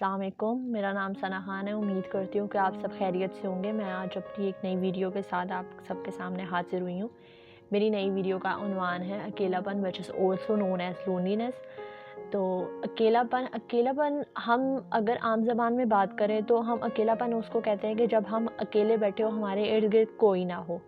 अस्सलाम वालेकुम। मेरा नाम सना खान है। उम्मीद करती हूँ कि आप सब खैरियत से होंगे। मैं आज अपनी एक नई वीडियो के साथ आप सबके सामने हाजिर हुई हूँ। मेरी नई वीडियो का उन्वान है अकेलापन, which is also known as loneliness. तो अकेलापन हम अगर आम ज़बान में बात करें तो हम अकेलापन उसको कहते हैं कि जब हम अकेले बैठे हो, हमारे इर्द गिर्द कोई ना हो।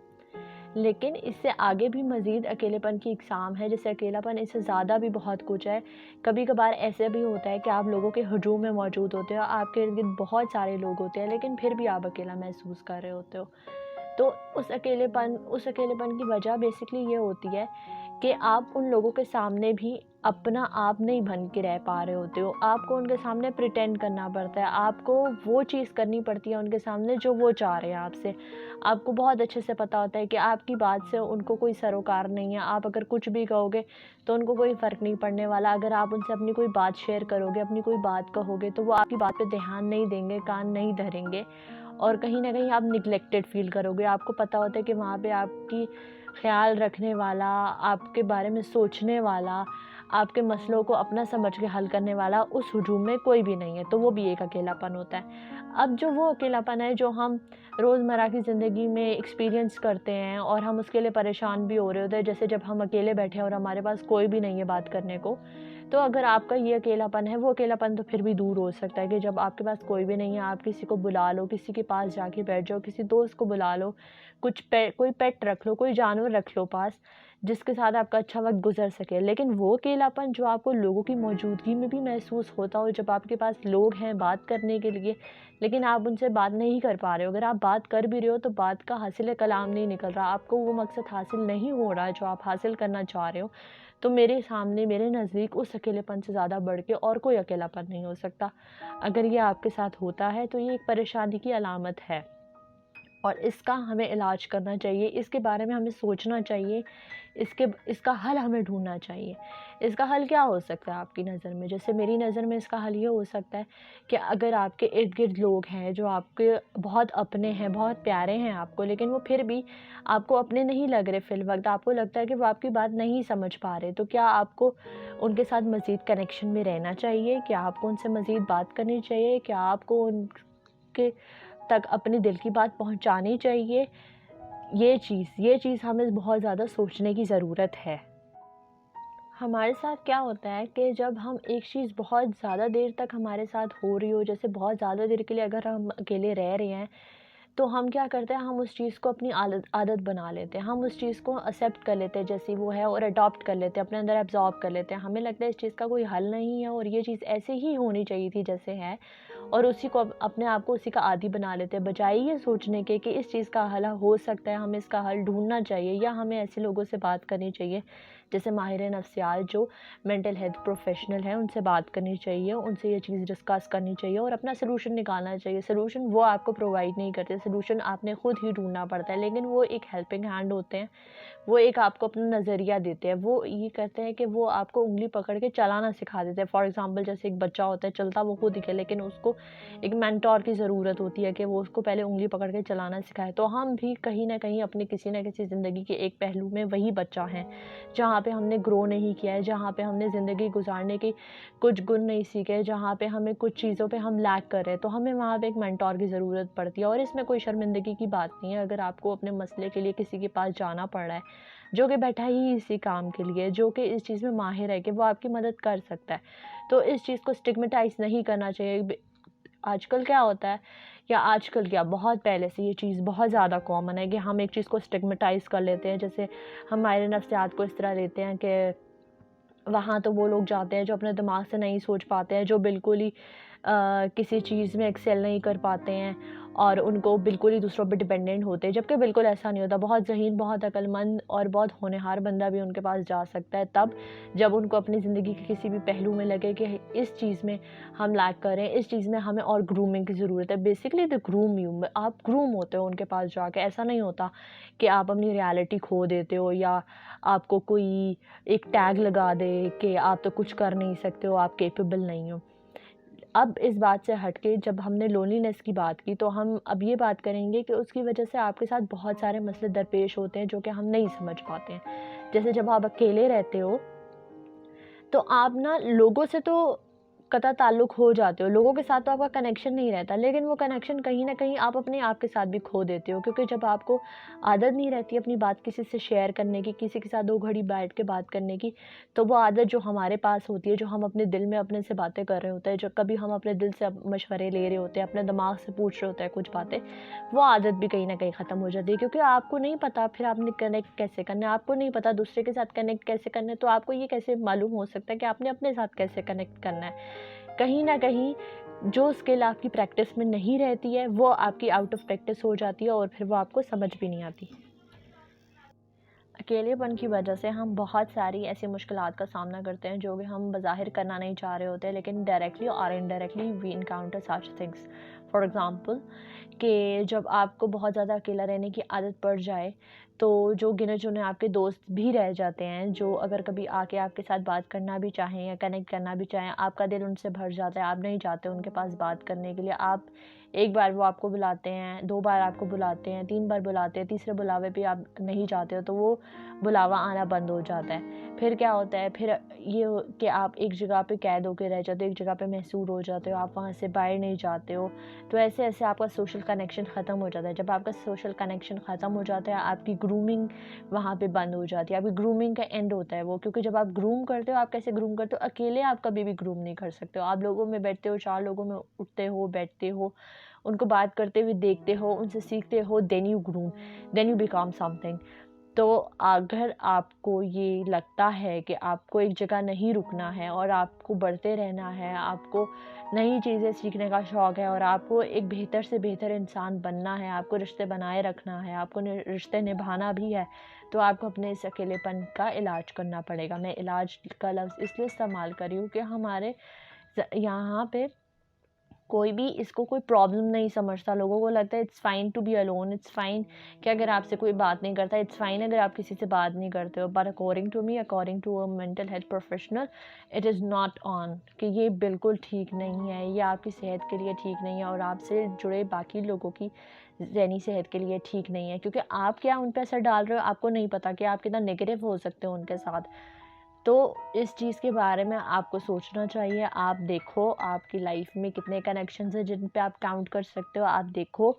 लेकिन इससे आगे भी मज़ीद अकेलेपन की इकसाम है। जैसे अकेलापन, इससे ज़्यादा भी बहुत कुछ है। कभी कभार ऐसे भी होता है कि आप लोगों के हजूम में मौजूद होते हो, आपके इर्द गिर्द बहुत सारे लोग होते हैं, लेकिन फिर भी आप अकेला महसूस कर रहे होते हो। तो उस अकेलेपन की वजह बेसिकली ये होती है कि आप उन लोगों के सामने भी अपना आप नहीं बन के रह पा रहे होते हो। आपको उनके सामने प्रिटेंड करना पड़ता है, आपको वो चीज़ करनी पड़ती है उनके सामने जो वो चाह रहे हैं आपसे। आपको बहुत अच्छे से पता होता है कि आपकी बात से उनको कोई सरोकार नहीं है। आप अगर कुछ भी कहोगे तो उनको कोई फ़र्क नहीं पड़ने वाला। अगर आप उनसे अपनी कोई बात शेयर करोगे, अपनी कोई बात कहोगे, तो वो आपकी बात पे ध्यान नहीं देंगे, कान नहीं धरेंगे और कहीं न कहीं आप नेग्लेक्टेड फ़ील करोगे। आपको पता होता है कि वहाँ पे आपकी ख़्याल रखने वाला, आपके बारे में सोचने वाला, आपके मसलों को अपना समझ के हल करने वाला उस हुजूम में कोई भी नहीं है। तो वो भी एक अकेलापन होता है। अब जो वो अकेलापन है जो हम रोज़मर्रा की ज़िंदगी में एक्सपीरियंस करते हैं और हम उसके लिए परेशान भी हो रहे होते हैं, जैसे जब हम अकेले बैठे हैं और हमारे पास कोई भी नहीं है बात करने को। तो अगर आपका ये अकेलापन है, वो अकेलापन तो फिर भी दूर हो सकता है कि जब आपके पास कोई भी नहीं है, आप किसी को बुला लो, किसी के पास जाके बैठ जाओ, किसी दोस्त को बुला लो, कोई पेट रख लो, कोई जानवर रख लो पास, जिसके साथ आपका अच्छा वक़्त गुज़र सके। लेकिन वो अकेलापन जो आपको लोगों की मौजूदगी में भी महसूस होता हो, जब आपके पास लोग हैं बात करने के लिए, लेकिन आप उनसे बात नहीं कर पा रहे हो। अगर आप बात कर भी रहे हो तो बात का हासिल कलाम नहीं निकल रहा, आपको वो मकसद हासिल नहीं हो रहा है जो आप हासिल करना चाह रहे हो। तो मेरे सामने, मेरे नज़दीक उस अकेलेपन से ज़्यादा बढ़ के और कोई अकेलापन नहीं हो सकता। अगर ये आपके साथ होता है तो ये एक परेशानी की अलामत है और इसका हमें इलाज करना चाहिए, इसके बारे में हमें सोचना चाहिए, इसका हल हमें ढूँढना चाहिए। इसका हल क्या हो सकता है आपकी नज़र में? जैसे मेरी नज़र में इसका हल ये हो सकता है कि अगर आपके इर्द-गिर्द लोग हैं जो आपके बहुत अपने हैं, बहुत प्यारे हैं आपको, लेकिन वो फिर भी आपको अपने नहीं लग रहे फ़िल वक़्त, आपको लगता है कि वो आपकी बात नहीं समझ पा रहे, तो क्या आपको उनके साथ मज़ीद कनेक्शन में रहना चाहिए? क्या आपको उनसे मज़ीद बात करनी चाहिए? क्या आपको उनके तक अपने दिल की बात पहुँचानी चाहिए? ये चीज़ हमें बहुत ज़्यादा सोचने की ज़रूरत है। हमारे साथ क्या होता है कि जब हम एक चीज़ बहुत ज़्यादा देर तक हमारे साथ हो रही हो, जैसे बहुत ज़्यादा देर के लिए अगर हम अकेले रह रहे हैं, तो हम क्या करते हैं, हम उस चीज़ को अपनी आदत बना लेते हैं। हम उस चीज़ को एक्सेप्ट कर लेते हैं जैसी वो है और अडॉप्ट कर लेते हैं, अपने अंदर एब्ज़ॉर्ब कर लेते हैं। हमें लगता है इस चीज़ का कोई हल नहीं है और ये चीज़ ऐसे ही होनी चाहिए थी जैसे है, और उसी को अपने आप को उसी का आदी बना लेते हैं। बजाय ये सोचने के कि इस चीज़ का हल हो सकता है, हमें इसका हल ढूँढना चाहिए या हमें ऐसे लोगों से बात करनी चाहिए, जैसे माहिर नफ्सियात जो मेंटल हेल्थ प्रोफ़ेशनल हैं, उनसे बात करनी चाहिए, उनसे ये चीज़ डिस्कस करनी चाहिए और अपना सॉल्यूशन निकालना चाहिए। सॉल्यूशन वो आपको प्रोवाइड नहीं करते, सॉल्यूशन आपने खुद ही ढूँढना पड़ता है, लेकिन वो एक हेल्पिंग हैंड होते हैं। वो एक आपको अपना नज़रिया देते हैं। वो ये करते हैं कि वो आपको उँगली पकड़ के चलाना सिखा देते हैं। फॉर एग्ज़ाम्पल, जैसे एक बच्चा होता है, चलता वो खुद ही है, लेकिन उसको एक मेंटर की ज़रूरत होती है कि वो उसको पहले उँगली पकड़ के चलाना सिखाए। तो हम भी कहीं न कहीं अपनी किसी न किसी ज़िंदगी के एक पहलू में वही बच्चा हैं, जहाँ पे हमने ग्रो नहीं किया है, जहाँ पे हमने ज़िंदगी गुज़ारने के कुछ गुण नहीं सीखे, जहाँ पे हमें कुछ चीज़ों पे हम लैक कर रहे हैं, तो हमें वहाँ पे एक मेंटर की ज़रूरत पड़ती है। और इसमें कोई शर्मिंदगी की बात नहीं है अगर आपको अपने मसले के लिए किसी के पास जाना पड़ रहा है, जो कि बैठा ही इसी काम के लिए, जो कि इस चीज़ में माहिर है कि वो आपकी मदद कर सकता है। तो इस चीज़ को स्टिग्मेटाइज़ नहीं करना चाहिए। आजकल क्या होता है, या आजकल क्या, बहुत पहले से ये चीज़ बहुत ज़्यादा कॉमन है कि हम एक चीज़ को स्टिग्मेटाइज़ कर लेते हैं। जैसे हमारे नफ्सियात को इस तरह लेते हैं कि वहाँ तो वो लोग जाते हैं जो अपने दिमाग से नहीं सोच पाते हैं, जो बिल्कुल ही किसी चीज़ में एक्सेल नहीं कर पाते हैं और उनको बिल्कुल ही दूसरों पे डिपेंडेंट होते हैं, जबकि बिल्कुल ऐसा नहीं होता। बहुत ज़हीन, बहुत अक्लमंद और बहुत होनहार बंदा भी उनके पास जा सकता है तब जब उनको अपनी ज़िंदगी के किसी भी पहलू में लगे कि इस चीज़ में हम लैक कर रहे हैं, इस चीज़ में हमें और ग्रूमिंग की ज़रूरत है। बेसिकली द ग्रूम यू, आप ग्रूम होते हो उनके पास जाके। ऐसा नहीं होता कि आप अपनी रियलिटी खो देते हो या आपको कोई एक टैग लगा दे कि आप तो कुछ कर नहीं सकते हो, आप कैपेबल नहीं हो। अब इस बात से हट के जब हमने लोनलीनेस की बात की, तो हम अब ये बात करेंगे कि उसकी वजह से आपके साथ बहुत सारे मसले दरपेश होते हैं जो कि हम नहीं समझ पाते हैं। जैसे जब आप अकेले रहते हो तो आप ना लोगों से तो कता ताल्लुक़ हो जाते हो, लोगों के साथ तो आपका कनेक्शन नहीं रहता, लेकिन वो कनेक्शन कहीं न कहीं आप अपने आप के साथ भी खो देते हो, क्योंकि जब आपको आदत नहीं रहती अपनी बात किसी से शेयर करने की, किसी के साथ 2 घड़ी बैठ के बात करने की, तो वो आदत जो हमारे पास होती है, जो हम अपने दिल में अपने से बातें कर रहे होते हैं, जो कभी हम अपने दिल से मशवरे ले रहे होते हैं, अपने दिमाग से पूछ रहे होते हैं कुछ बातें, वो आदत भी कहीं न कहीं ख़त्म हो जाती है, क्योंकि आपको नहीं पता फिर आपने कनेक्ट कैसे करना है, आपको नहीं पता दूसरे के साथ कनेक्ट कैसे करना है, तो आपको ये कैसे मालूम हो सकता है कि आपने अपने साथ कैसे कनेक्ट करना है। कहीं न कहीं जो स्किल आपकी प्रैक्टिस में नहीं रहती है, वो आपकी आउट ऑफ प्रैक्टिस हो जाती है और फिर वो आपको समझ भी नहीं आती। अकेलेपन की वजह से हम बहुत सारी ऐसी मुश्किलात का सामना करते हैं जो कि हम बज़ाहिर करना नहीं चाह रहे होते, लेकिन डायरेक्टली और indirectly we encounter such things. For example कि जब आपको बहुत ज़्यादा अकेला रहने की आदत पड़ जाए, तो जो गिने-चुने आपके दोस्त भी रह जाते हैं, जो अगर कभी आके आपके साथ बात करना भी चाहें या कनेक्ट करना भी चाहें, आपका दिल उनसे भर जाता है, आप नहीं चाहते उनके पास बात करने के लिए। आप एक बार वो आपको बुलाते हैं, 2 बार आपको बुलाते हैं, 3 बार बुलाते हैं, तीसरे बुलावे पे आप नहीं जाते हो, तो वो बुलावा आना बंद हो जाता है। फिर क्या होता है, फिर ये हो कि आप एक जगह पे कैद होके रह जाते हो, एक जगह पे महसूर हो जाते हो, आप वहाँ से बाहर नहीं जाते हो। तो ऐसे-ऐसे आपका सोशल कनेक्शन ख़त्म हो जाता है। जब आपका सोशल कनेक्शन ख़त्म हो जाता है, आपकी ग्रूमिंग वहाँ पे बंद हो जाती है। आपकी ग्रूमिंग का एंड होता है वो, क्योंकि जब आप ग्रूम करते हो, आप कैसे ग्रूम करते हो? अकेले आप कभी भी ग्रूम नहीं कर सकते हो। आप लोगों में बैठते हो, 4 लोगों में उठते हो, बैठते हो, उनको बात करते हुए देखते हो, उनसे सीखते हो, then you groom, then you become something. तो अगर आपको ये लगता है कि आपको एक जगह नहीं रुकना है और आपको बढ़ते रहना है, आपको नई चीज़ें सीखने का शौक़ है और आपको एक बेहतर से बेहतर इंसान बनना है, आपको रिश्ते बनाए रखना है, आपको रिश्ते निभाना भी है, तो आपको अपने इस अकेलेपन का इलाज करना पड़ेगा। मैं इलाज का लफ्ज़ इसलिए इस्तेमाल कर रही हूँ कि हमारे यहाँ पे कोई भी इसको कोई प्रॉब्लम नहीं समझता। लोगों को लगता है it's fine to be alone, it's fine कि अगर आपसे कोई बात नहीं करता, इट्स फाइन अगर आप किसी से बात नहीं करते हो। But according to me, according to a mental health professional, it is not on, कि ये बिल्कुल ठीक नहीं है, ये आपकी सेहत के लिए ठीक नहीं है और आपसे जुड़े बाकी लोगों की ज़हनी सेहत के लिए ठीक नहीं है, क्योंकि आप क्या उन पे असर डाल रहे हो, आपको नहीं पता कि आप कितना नेगेटिव हो सकते हो उनके साथ। तो इस चीज़ के बारे में आपको सोचना चाहिए। आप देखो आपकी लाइफ में कितने कनेक्शंस हैं जिन पे आप काउंट कर सकते हो। आप देखो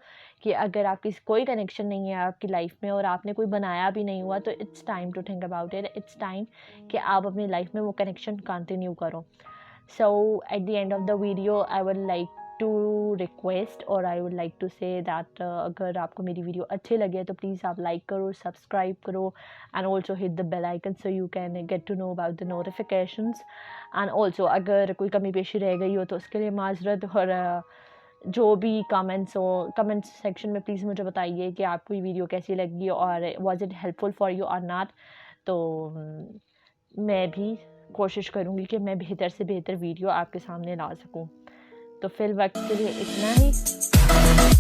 कि अगर आपकी कोई कनेक्शन नहीं है आपकी लाइफ में और आपने कोई बनाया भी नहीं हुआ, तो it's time to think about it. It's time कि आप अपनी लाइफ में वो कनेक्शन कंटिन्यू करो। So at the end of the video I would like to request और I would like to say that अगर आपको मेरी वीडियो अच्छी लगे तो प्लीज़ आप लाइक करो, सब्सक्राइब करो and also hit the bell icon so you can get to know about the notifications and also अगर कोई कमी पेशी रह गई हो तो उसके लिए माज़रत। और जो भी कमेंट्स हो कमेंट सेक्शन में प्लीज़ मुझे बताइए कि आपको ये वीडियो कैसी लगी और was it helpful for you or not। तो मैं भी कोशिश करूँगी कि मैं बेहतर से बेहतर वीडियो आपके सामने ला सकूँ। तो फिल वक्त के लिए इतना ही।